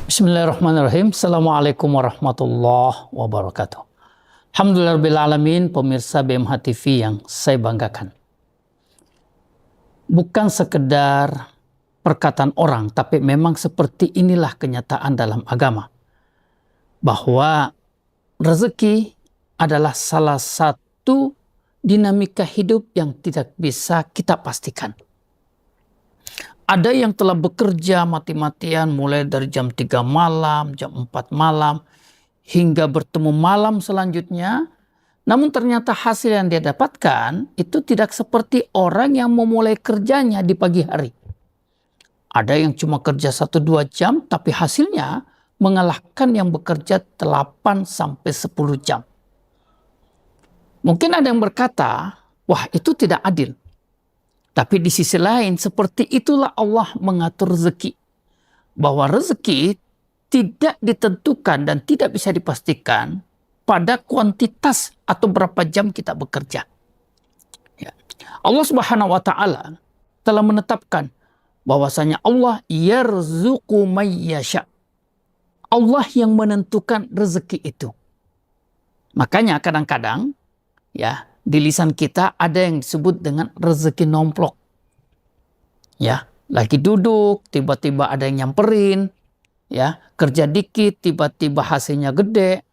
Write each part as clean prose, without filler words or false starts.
Bismillahirrahmanirrahim. Assalamualaikum warahmatullahi wabarakatuh. Alhamdulillahirrahmanirrahim, pemirsa BMH TV yang saya banggakan. Bukan sekedar perkataan orang, tapi memang seperti inilah kenyataan dalam agama. Bahwa rezeki adalah salah satu dinamika hidup yang tidak bisa kita pastikan. Ada yang telah bekerja mati-matian mulai dari jam 3 malam, jam 4 malam, hingga bertemu malam selanjutnya. Namun ternyata hasil yang dia dapatkan itu tidak seperti orang yang memulai kerjanya di pagi hari. Ada yang cuma kerja 1-2 jam tapi hasilnya mengalahkan yang bekerja 8-10 jam. Mungkin ada yang berkata, wah itu tidak adil. Tapi di sisi lain, seperti itulah Allah mengatur rezeki. Bahwa rezeki tidak ditentukan dan tidak bisa dipastikan pada kuantitas atau berapa jam kita bekerja. Ya. Allah Subhanahu wa Ta'ala telah menetapkan bahwasanya Allah yarzuqu may yasha. Allah yang menentukan rezeki itu. Makanya kadang-kadang ya, di lisan kita ada yang disebut dengan rezeki nomplok. Ya, lagi duduk, tiba-tiba ada yang nyamperin. Ya, kerja dikit, tiba-tiba hasilnya gede.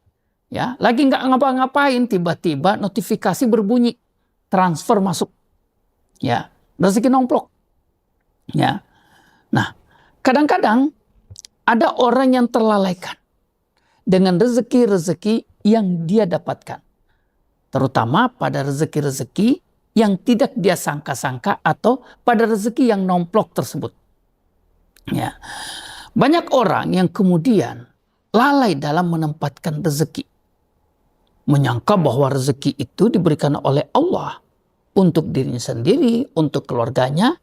Ya, lagi nggak ngapa-ngapain, tiba-tiba notifikasi berbunyi, transfer masuk. Ya, rezeki nomplok. Ya, nah, kadang-kadang ada orang yang terlalaikan dengan rezeki-rezeki yang dia dapatkan. Terutama pada rezeki-rezeki yang tidak dia sangka-sangka atau pada rezeki yang nomplok tersebut. Ya. Banyak orang yang kemudian lalai dalam menempatkan rezeki. Menyangka bahwa rezeki itu diberikan oleh Allah untuk dirinya sendiri, untuk keluarganya,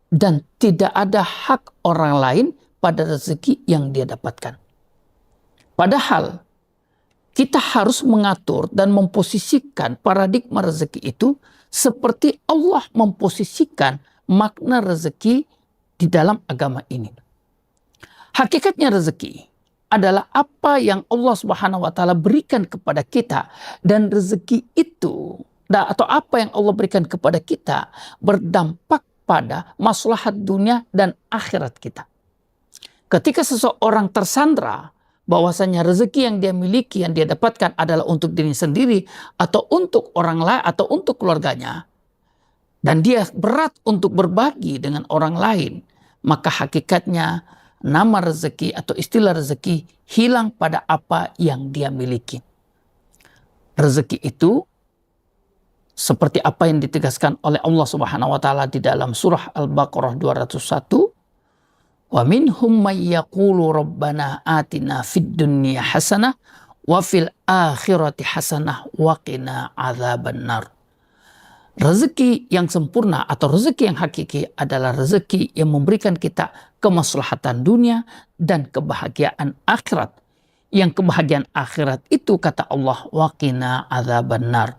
dan tidak ada hak orang lain pada rezeki yang dia dapatkan. Padahal kita harus mengatur dan memposisikan paradigma rezeki itu seperti Allah memposisikan makna rezeki di dalam agama ini. Hakikatnya rezeki adalah apa yang Allah Subhanahu wa Ta'ala berikan kepada kita, dan rezeki itu atau apa yang Allah berikan kepada kita berdampak pada maslahat dunia dan akhirat kita. Ketika seseorang tersandra bahwasanya rezeki yang dia miliki, yang dia dapatkan adalah untuk dirinya sendiri atau untuk orang lain atau untuk keluarganya, dan dia berat untuk berbagi dengan orang lain, maka hakikatnya nama rezeki atau istilah rezeki hilang pada apa yang dia miliki. Rezeki itu seperti apa yang ditegaskan oleh Allah Subhanahu wa Ta'ala di dalam surah Al-Baqarah 201. Wa minhum may yaqulu rabbana atina fid dunya hasanah wa fil akhirati hasanah wa qina adzabannar. Rezeki yang sempurna atau rezeki yang hakiki adalah rezeki yang memberikan kita kemaslahatan dunia dan kebahagiaan akhirat. Yang kebahagiaan akhirat itu kata Allah wa qina adzabannar.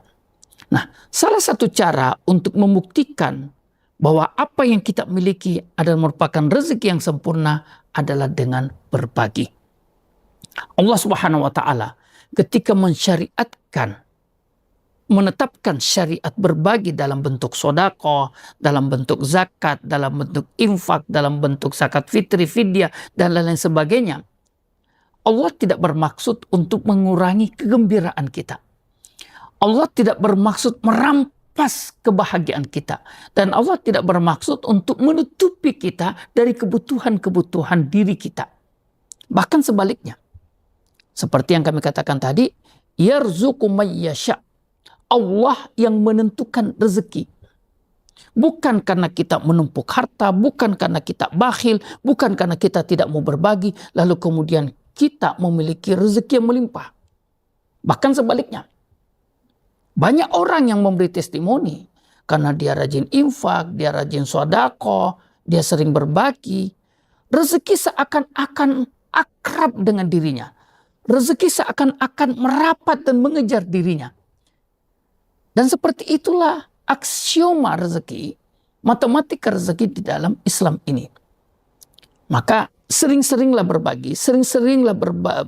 Nah, salah satu cara untuk membuktikan bahwa apa yang kita miliki adalah merupakan rezeki yang sempurna adalah dengan berbagi. Allah Subhanahu wa Ta'ala ketika menetapkan syariat berbagi dalam bentuk sodako, dalam bentuk zakat, dalam bentuk infak, dalam bentuk zakat fitri, fidyah, dan lain-lain sebagainya. Allah tidak bermaksud untuk mengurangi kegembiraan kita. Allah tidak bermaksud merampas kebahagiaan kita. Dan Allah tidak bermaksud untuk menutupi kita dari kebutuhan-kebutuhan diri kita. Bahkan sebaliknya. Seperti yang kami katakan tadi, yarzuqu may yasha. Allah yang menentukan rezeki. Bukan karena kita menumpuk harta, bukan karena kita bakhil, bukan karena kita tidak mau berbagi, lalu kemudian kita memiliki rezeki yang melimpah. Bahkan sebaliknya. Banyak orang yang memberi testimoni karena dia rajin infak, dia rajin sodako, dia sering berbagi. Rezeki seakan-akan akrab dengan dirinya. Rezeki seakan-akan merapat dan mengejar dirinya. Dan seperti itulah aksioma rezeki, matematika rezeki di dalam Islam ini. Maka sering-seringlah berbagi, sering-seringlah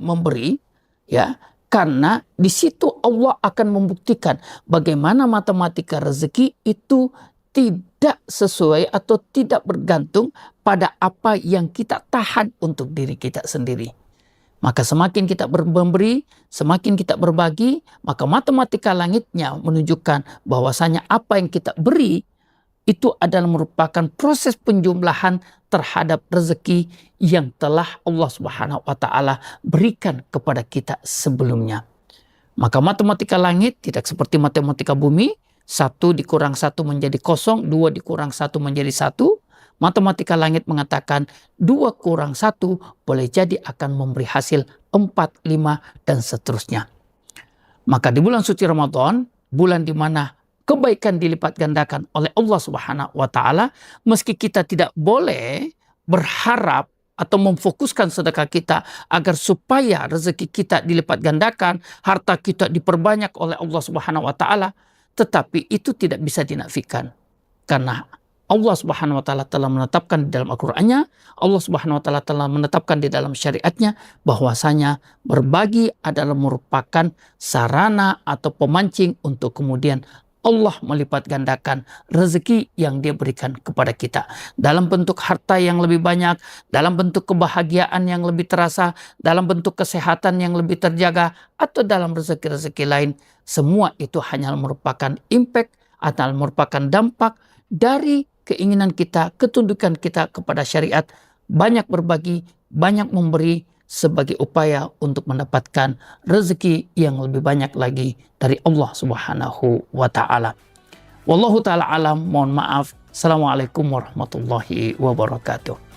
memberi, ya, karena di situ Allah akan membuktikan bagaimana matematika rezeki itu tidak sesuai atau tidak bergantung pada apa yang kita tahan untuk diri kita sendiri. Maka semakin kita memberi, semakin kita berbagi, maka matematika langitnya menunjukkan bahwasanya apa yang kita beri itu adalah merupakan proses penjumlahan terhadap rezeki yang telah Allah Subhanahu wa Ta'ala berikan kepada kita sebelumnya. Maka matematika langit tidak seperti matematika bumi, 1 dikurang 1 menjadi 0, 2 dikurang 1 menjadi 1. Matematika langit mengatakan 2 kurang 1 boleh jadi akan memberi hasil 4, 5, dan seterusnya. Maka di bulan suci Ramadan, bulan di mana kebaikan dilipat gandakan oleh Allah Subhanahu wa Ta'ala, meski kita tidak boleh berharap atau memfokuskan sedekah kita agar supaya rezeki kita dilipat gandakan, harta kita diperbanyak oleh Allah Subhanahu wa Ta'ala, tetapi itu tidak bisa dinafikan. Karena Allah Subhanahu wa Ta'ala telah menetapkan di dalam Al-Qur'annya, Allah Subhanahu wa Ta'ala telah menetapkan di dalam syariatnya bahwasanya berbagi adalah merupakan sarana atau pemancing untuk kemudian Allah melipat gandakan rezeki yang Dia berikan kepada kita dalam bentuk harta yang lebih banyak, dalam bentuk kebahagiaan yang lebih terasa, dalam bentuk kesehatan yang lebih terjaga, atau dalam rezeki-rezeki lain. Semua itu hanya merupakan impact atau merupakan dampak dari keinginan kita, ketundukan kita kepada syariat, banyak berbagi, banyak memberi, sebagai upaya untuk mendapatkan rezeki yang lebih banyak lagi dari Allah Subhanahu wa Ta'ala. Wallahu ta'ala alam, mohon maaf. Assalamualaikum warahmatullahi wabarakatuh.